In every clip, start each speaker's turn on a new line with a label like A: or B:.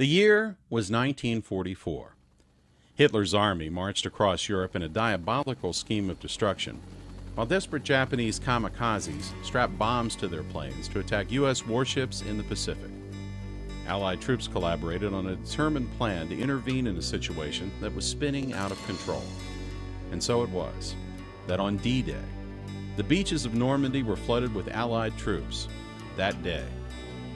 A: The year was 1944. Hitler's army marched across Europe in a diabolical scheme of destruction, while desperate Japanese kamikazes strapped bombs to their planes to attack U.S. warships in the Pacific. Allied troops collaborated on a determined plan to intervene in a situation that was spinning out of control. And so it was that on D-Day, the beaches of Normandy were flooded with Allied troops. That day,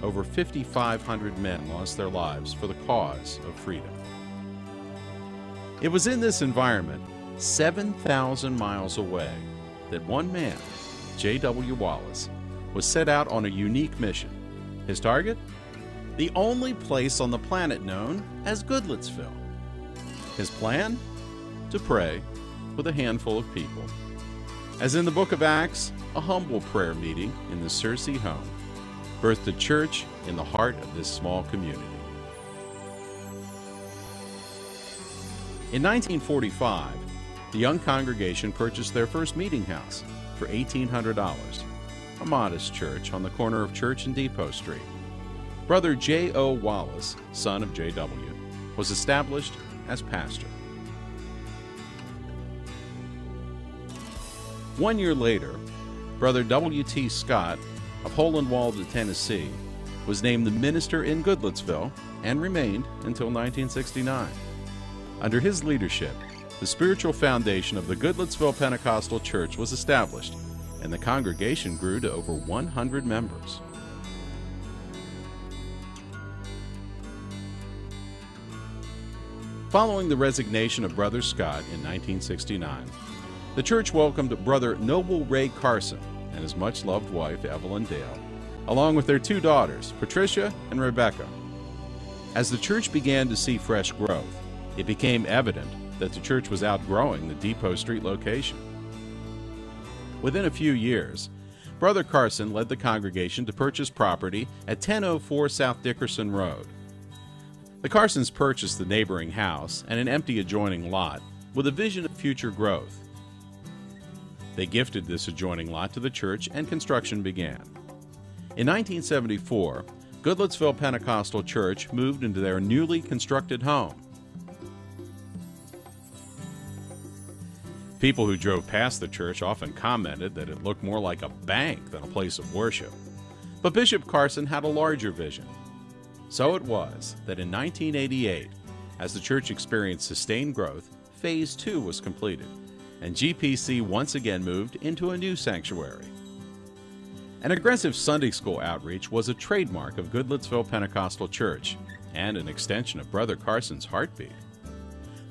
A: over 5,500 men lost their lives for the cause of freedom. It was in this environment, 7,000 miles away, that one man, J.W. Wallace, was set out on a unique mission. His target? The only place on the planet known as Goodlettsville. His plan? To pray with a handful of people. As in the book of Acts, a humble prayer meeting in the Searcy home birthed a church in the heart of this small community. In 1945, the young congregation purchased their first meeting house for $1,800, a modest church on the corner of Church and Depot Street. Brother J.O. Wallace, son of J.W., was established as pastor. 1 year later, Brother W.T. Scott of Holenwalde, Tennessee, was named the minister in Goodlettsville and remained until 1969. Under his leadership, the spiritual foundation of the Goodlettsville Pentecostal Church was established, and the congregation grew to over 100 members. Following the resignation of Brother Scott in 1969, the church welcomed Brother Noble Ray Carson and his much-loved wife, Evelyn Dale, along with their two daughters, Patricia and Rebecca. As the church began to see fresh growth, it became evident that the church was outgrowing the Depot Street location. Within a few years, Brother Carson led the congregation to purchase property at 1004 South Dickerson Road. The Carsons purchased the neighboring house and an empty adjoining lot with a vision of future growth. They gifted this adjoining lot to the church and construction began. In 1974, Goodlettsville Pentecostal Church moved into their newly constructed home. People who drove past the church often commented that it looked more like a bank than a place of worship. But Bishop Carson had a larger vision. So it was that in 1988, as the church experienced sustained growth, Phase 2 was completed, and GPC once again moved into a new sanctuary. An aggressive Sunday school outreach was a trademark of Goodlettsville Pentecostal Church and an extension of Brother Carson's heartbeat.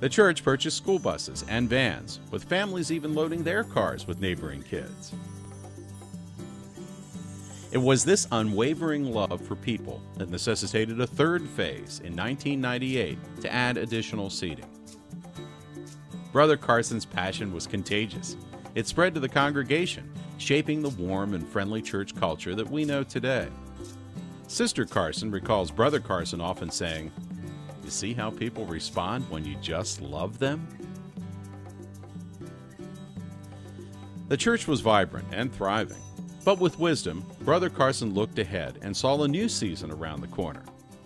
A: The church purchased school buses and vans, with families even loading their cars with neighboring kids. It was this unwavering love for people that necessitated a third phase in 1998 to add additional seating. Brother Carson's passion was contagious. It spread to the congregation, shaping the warm and friendly church culture that we know today. Sister Carson recalls Brother Carson often saying, "You see how people respond when you just love them?" The church was vibrant and thriving, but with wisdom, Brother Carson looked ahead and saw a new season around the corner.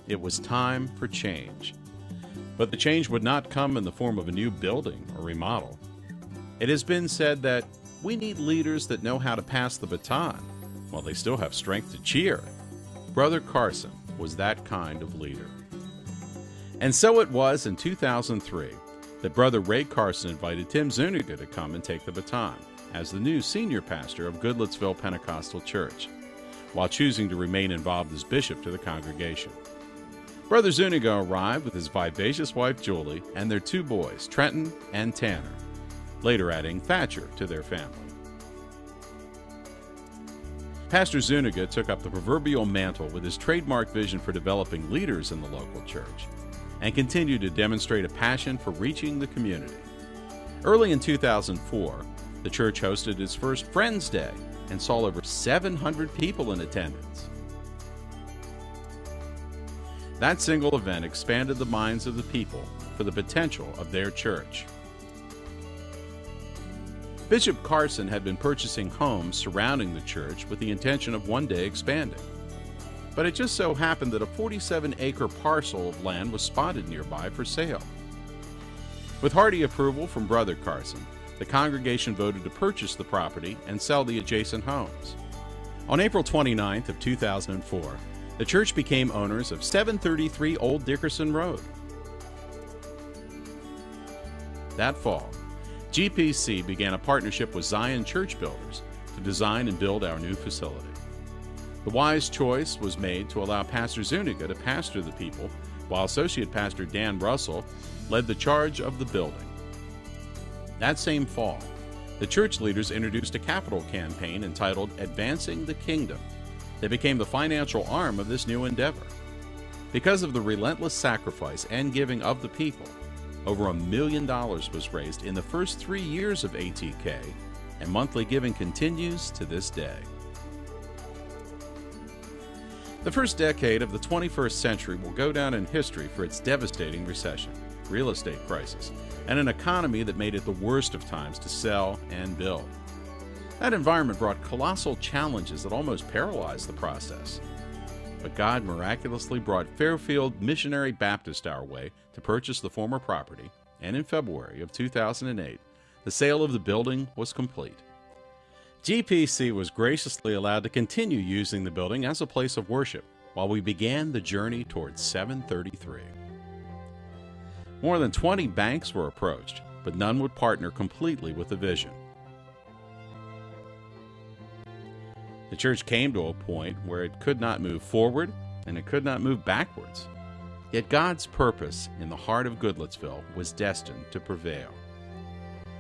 A: It was time for change. But the change would not come in the form of a new building or remodel. It has been said that we need leaders that know how to pass the baton while they still have strength to cheer. Brother Carson was that kind of leader. And so it was in 2003 that Brother Ray Carson invited Tim Zuniga to come and take the baton as the new senior pastor of Goodlettsville Pentecostal Church, while choosing to remain involved as bishop to the congregation. Brother Zuniga arrived with his vivacious wife Julie and their two boys, Trenton and Tanner, later adding Thatcher to their family. Pastor Zuniga took up the proverbial mantle with his trademark vision for developing leaders in the local church and continued to demonstrate a passion for reaching the community. Early in 2004, the church hosted its first Friends Day and saw over 700 people in attendance. That single event expanded the minds of the people for the potential of their church. Bishop Carson had been purchasing homes surrounding the church with the intention of one day expanding. but it just so happened that a 47-acre parcel of land was spotted nearby for sale. With hearty approval from Brother Carson, the congregation voted to purchase the property and sell the adjacent homes. On April 29th of 2004, the church became owners of 733 Old Dickerson Road. That fall, GPC began a partnership with Zion Church Builders to design and build our new facility. The wise choice was made to allow Pastor Zuniga to pastor the people, while Associate Pastor Dan Russell led the charge of the building. That same fall, the church leaders introduced a capital campaign entitled Advancing the Kingdom. They became the financial arm of this new endeavor. Because of the relentless sacrifice and giving of the people, over $1 million was raised in the first 3 years of ATK, and monthly giving continues to this day. The first decade of the 21st century will go down in history for its devastating recession, real estate crisis, and an economy that made it the worst of times to sell and build. That environment brought colossal challenges that almost paralyzed the process. But God miraculously brought Fairfield Missionary Baptist our way to purchase the former property, and in February of 2008, the sale of the building was complete. GPC was graciously allowed to continue using the building as a place of worship while we began the journey towards 733. More than 20 banks were approached, but none would partner completely with the vision. The church came to a point where it could not move forward and it could not move backwards. Yet God's purpose in the heart of Goodlettsville was destined to prevail.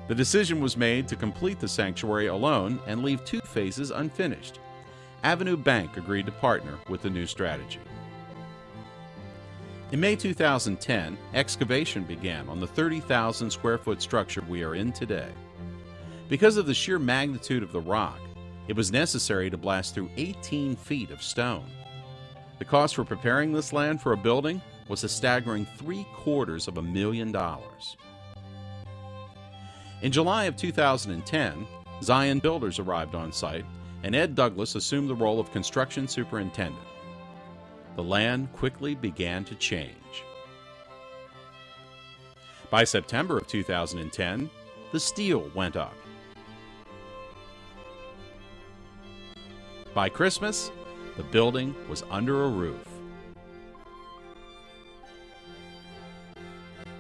A: The decision was made to complete the sanctuary alone and leave 2 phases unfinished. Avenue Bank agreed to partner with the new strategy. In May 2010, excavation began on the 30,000 square foot structure we are in today. Because of the sheer magnitude of the rock, it was necessary to blast through 18 feet of stone. The cost for preparing this land for a building was a staggering $750,000. In July of 2010, Zion Builders arrived on site, and Ed Douglas assumed the role of construction superintendent. The land quickly began to change. By September of 2010, the steel went up. By Christmas, the building was under a roof.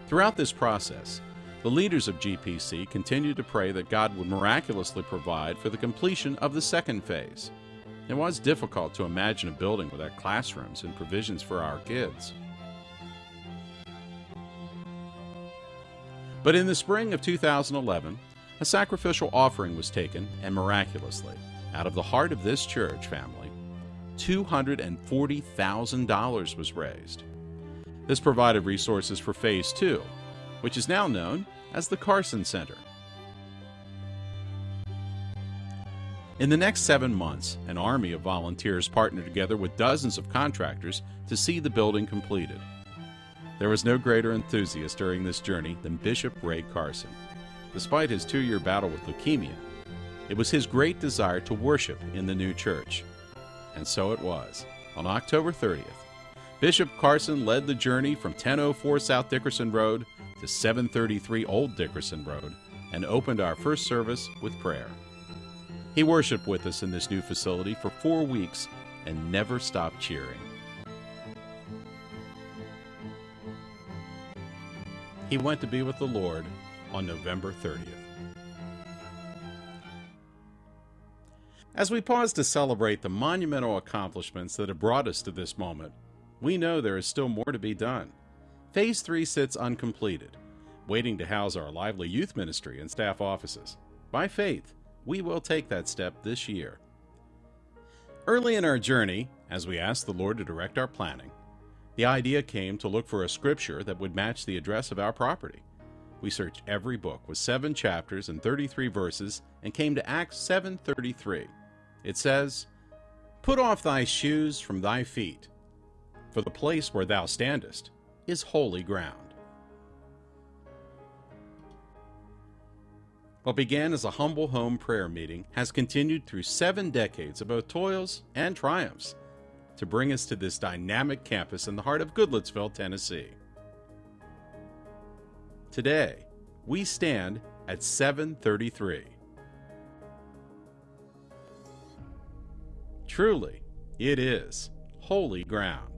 A: Throughout this process, the leaders of GPC continued to pray that God would miraculously provide for the completion of the second phase. It was difficult to imagine a building without classrooms and provisions for our kids. But in the spring of 2011, a sacrificial offering was taken, and miraculously, out of the heart of this church family, $240,000 was raised. This provided resources for Phase 2, which is now known as the Carson Center. In the next 7 months, an army of volunteers partnered together with dozens of contractors to see the building completed. There was no greater enthusiast during this journey than Bishop Ray Carson. Despite his 2-year battle with leukemia, it was his great desire to worship in the new church. And so it was. On October 30th, Bishop Carson led the journey from 1004 South Dickerson Road to 733 Old Dickerson Road and opened our first service with prayer. He worshiped with us in this new facility for 4 weeks and never stopped cheering. He went to be with the Lord on November 30th. As we pause to celebrate the monumental accomplishments that have brought us to this moment, we know there is still more to be done. Phase 3 sits uncompleted, waiting to house our lively youth ministry and staff offices. By faith, we will take that step this year. Early in our journey, as we asked the Lord to direct our planning, the idea came to look for a scripture that would match the address of our property. We searched every book with 7 chapters and 33 verses and came to Acts 7:33. It says, "Put off thy shoes from thy feet, for the place where thou standest is holy ground." What began as a humble home prayer meeting has continued through 7 decades of both toils and triumphs. to bring us to this dynamic campus in the heart of Goodlettsville, Tennessee. Today, we stand at 733. Truly, it is holy ground.